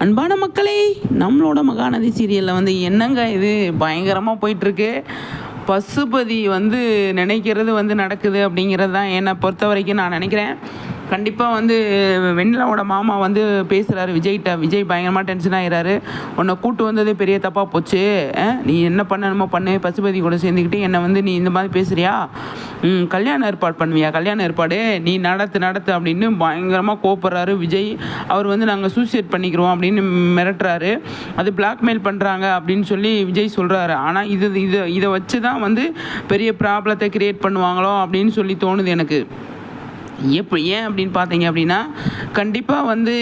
அன்பான மக்களே, நம்மளோட மகாநதி சீரியலில் வந்து என்னங்க இது பயங்கரமாக போயிட்டுருக்கு. பசுபதி வந்து நினைக்கிறது வந்து நடக்குது அப்படிங்கிறது தான் என்னை பொறுத்த வரைக்கும் நான் நினைக்கிறேன். கண்டிப்பாக வந்து வெண்ணிலாவோட மாமா வந்து பேசுகிறாரு விஜய்கிட்ட. விஜய் பயங்கரமாக டென்ஷன் ஆகிறாரு. உன்னை கூட்டு வந்ததே பெரிய தப்பாக போச்சு. நீ என்ன பண்ணணுமோ பண்ணு, பசுபதி கூட சேர்ந்துக்கிட்டு என்னை வந்து நீ இந்த மாதிரி பேசுகிறியா? கல்யாண ஏற்பாடு பண்ணுவியா? கல்யாண ஏற்பாடு நீ நடத்து அப்படின்னு பயங்கரமாக கோப்படுறாரு விஜய். அவர் வந்து நாங்கள் சூசைட் பண்ணிக்கிறோம் அப்படின்னு மிரட்டுறாரு. அது பிளாக்மெயில் பண்ணுறாங்க அப்படின்னு சொல்லி விஜய் சொல்கிறாரு. ஆனால் இதை வச்சு தான் வந்து பெரிய ப்ராப்ளத்தை கிரியேட் பண்ணுவாங்களோ அப்படின்னு சொல்லி தோணுது எனக்கு. ஏன் அப்படின்னு பார்த்தீங்க அப்படின்னா, கண்டிப்பாக வந்து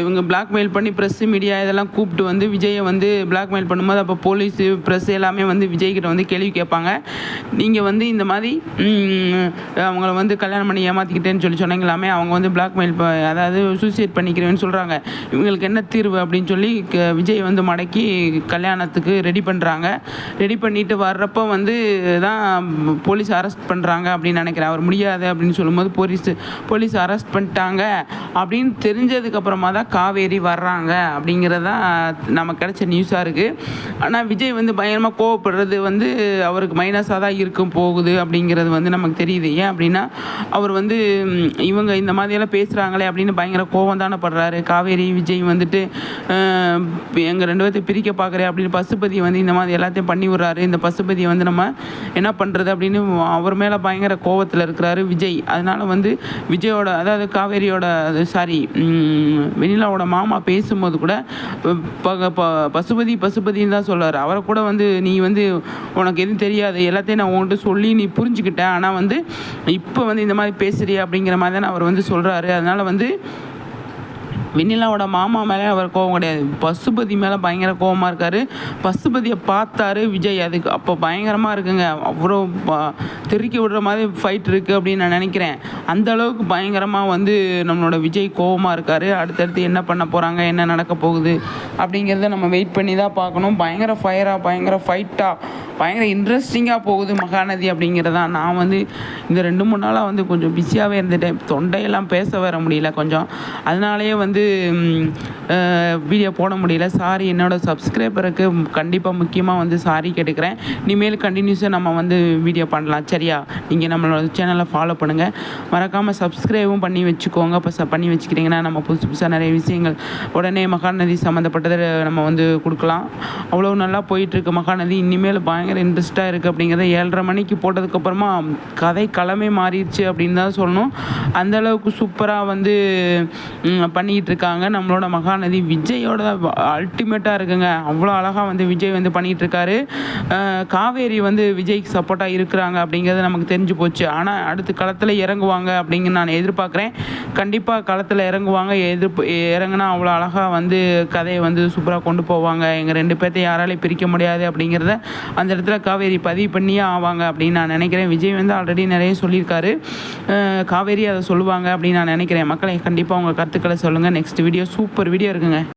இவங்க பிளாக்மெயில் பண்ணி ப்ரெஸ்ஸு மீடியா இதெல்லாம் கூப்பிட்டு வந்து விஜயை வந்து பிளாக்மெயில் பண்ணும்போது அப்போ போலீஸு ப்ரெஸ் எல்லாமே வந்து விஜய்கிட்ட வந்து கேள்வி கேட்பாங்க. நீங்கள் வந்து இந்த மாதிரி அவங்கள வந்து கல்யாணம் பண்ணி ஏமாற்றிக்கிட்டேன்னு சொல்லி சொன்னீங்களாமே, அவங்க வந்து பிளாக்மெயில் அதாவது சூசைட் பண்ணிக்கிறேன்னு சொல்கிறாங்க. இவங்களுக்கு என்ன தீர்வு அப்படின்னு சொல்லி விஜய் வந்து மடக்கி கல்யாணத்துக்கு ரெடி பண்ணுறாங்க. ரெடி பண்ணிட்டு வர்றப்போ வந்து தான் போலீஸ் அரெஸ்ட் பண்ணுறாங்க அப்படின்னு நினைக்கிறேன். அவர் முடியாது அப்படின்னு சொல்லும்போது போலீஸ் அரெஸ்ட் பண்ணிட்டாங்க அப்படின்னு தெரிஞ்சதுக்கப்புறமா தான் காவேரி வர்றாங்க அப்படிங்கிறது தான் நமக்கு கிடைச்ச நியூஸாக இருக்குது. ஆனால் விஜய் வந்து பயங்கரமாக கோவப்படுறது வந்து அவருக்கு மைனஸாக தான் இருக்கும் போகுது அப்படிங்கிறது வந்து நமக்கு தெரியுது. ஏன் அப்படின்னா, அவர் வந்து இவங்க இந்த மாதிரியெல்லாம் பேசுகிறாங்களே அப்படின்னு பயங்கர கோவம் தானே படுறாரு. காவேரி விஜய் வந்துட்டு எங்கள் 2 பேர்த்தையும் பிரிக்க பார்க்குறேன் அப்படின்னு பசுபதி வந்து இந்த மாதிரி எல்லாத்தையும் பண்ணி விடுறாரு. இந்த பசுபதியை வந்து நம்ம என்ன பண்ணுறது அப்படின்னு அவர் மேலே பயங்கர கோவத்தில் இருக்கிறாரு விஜய். அதனால் வந்து விஜயோட அதாவது காவேரியோட வெண்ணிலாவோட மாமா பேசும்போது கூட பசுபதின்னு தான் சொல்கிறார். அவரை கூட வந்து நீ வந்து உனக்கு எதுவும் தெரியாது, எல்லாத்தையும் நான் உங்கள்கிட்ட சொல்லி நீ புரிஞ்சுக்கிட்டேன், ஆனால் வந்து இப்போ வந்து இந்த மாதிரி பேசுறியா அப்படிங்கிற மாதிரி தான் அவர் வந்து சொல்கிறாரு. அதனால் வந்து வெண்ணிலாவோட மாமா மேலே அவர் கோவம் கிடையாது, பசுபதி மேலே பயங்கர கோவமாக இருக்கார். பசுபதியை பார்த்தாரு விஜய். அதுக்கு அப்போ பயங்கரமாக இருக்குங்க. அவ்வளோ தெருக்கி விடுற மாதிரி ஃபைட் இருக்குது அப்படின்னு நான் நினைக்கிறேன். அந்த அளவுக்கு பயங்கரமாக வந்து நம்மளோட விஜய் கோவமாக இருக்கார். அடுத்தடுத்து என்ன பண்ண போகிறாங்க, என்ன நடக்க போகுது அப்படிங்கிறத நம்ம வெயிட் பண்ணி தான் பார்க்கணும். பயங்கர ஃபயராக, பயங்கர ஃபைட்டாக, பயங்கர இன்ட்ரெஸ்டிங்காக போகுது மகாநதி அப்படிங்கிறதான். நான் வந்து இந்த 2-3 நாளாக வந்து கொஞ்சம் பிஸியாகவே இருந்துட்டேன். தொண்டையெல்லாம் பேச வர முடியல கொஞ்சம். அதனாலேயே வந்து வீடியோ போட முடியல. சாரி. என்னோட சப்ஸ்கிரைபருக்கு கண்டிப்பாக முக்கியமாக வந்து சாரி கேட்டுக்கிறேன். இனிமேல் கண்டினியூஸாக நம்ம வந்து வீடியோ பண்ணலாம், சரியா? நீங்கள் நம்மளோட சேனலை ஃபாலோ பண்ணுங்கள், மறக்காமல் சப்ஸ்கிரைபும் பண்ணி வச்சுக்கோங்க. இப்போ பண்ணி வச்சுக்கிட்டிங்கன்னா நம்ம புதுசாக நிறைய விஷயங்கள் உடனே மகாநதி சம்மந்தப்பட்டதை நம்ம வந்து கொடுக்கலாம். அவ்வளோ நல்லா போயிட்டுருக்கு மகாநதி. இனிமேல் பயங்கர இன்ட்ரெஸ்ட்டாக இருக்குது அப்படிங்கிறத 7:30 மணிக்கு போட்டதுக்கப்புறமா கதை களமே மாறிடுச்சு அப்படின்னு தான் சொல்லணும். அந்தளவுக்கு சூப்பராக வந்து பண்ணிக்கிட்டு இருக்காங்க நம்மளோட மகாநதி. விஜயோட அல்டிமேட்டாக இருக்குங்க. அவ்வளோ அழகாக வந்து விஜய் வந்து பண்ணிகிட்டு இருக்காரு. காவேரி வந்து விஜய்க்கு சப்போர்ட்டாக இருக்கிறாங்க அப்படிங்கிறது நமக்கு தெரிஞ்சு போச்சு. ஆனால் அடுத்து களத்தில் இறங்குவாங்க அப்படிங்கிற நான் எதிர்பார்க்குறேன். கண்டிப்பாக களத்தில் இறங்குவாங்க. இறங்குனா அவ்வளோ அழகாக வந்து கதையை வந்து சூப்பராக கொண்டு போவாங்க. எங்கள் 2 பேர்த்தையும் யாராலையும் பிரிக்க முடியாது அப்படிங்கிறத அந்த இடத்துல காவேரி பதிவு பண்ணியே ஆவாங்க அப்படின்னு நான் நினைக்கிறேன். விஜய் வந்து ஆல்ரெடி நிறைய சொல்லியிருக்காரு. காவேரி அதை சொல்லுவாங்க அப்படின்னு நான் நினைக்கிறேன். மக்களை கண்டிப்பாக உங்கள் கருத்துக்களை சொல்லுங்கள். நெக்ஸ்ட் வீடியோ சூப்பர் வீடியோ இருக்குங்க.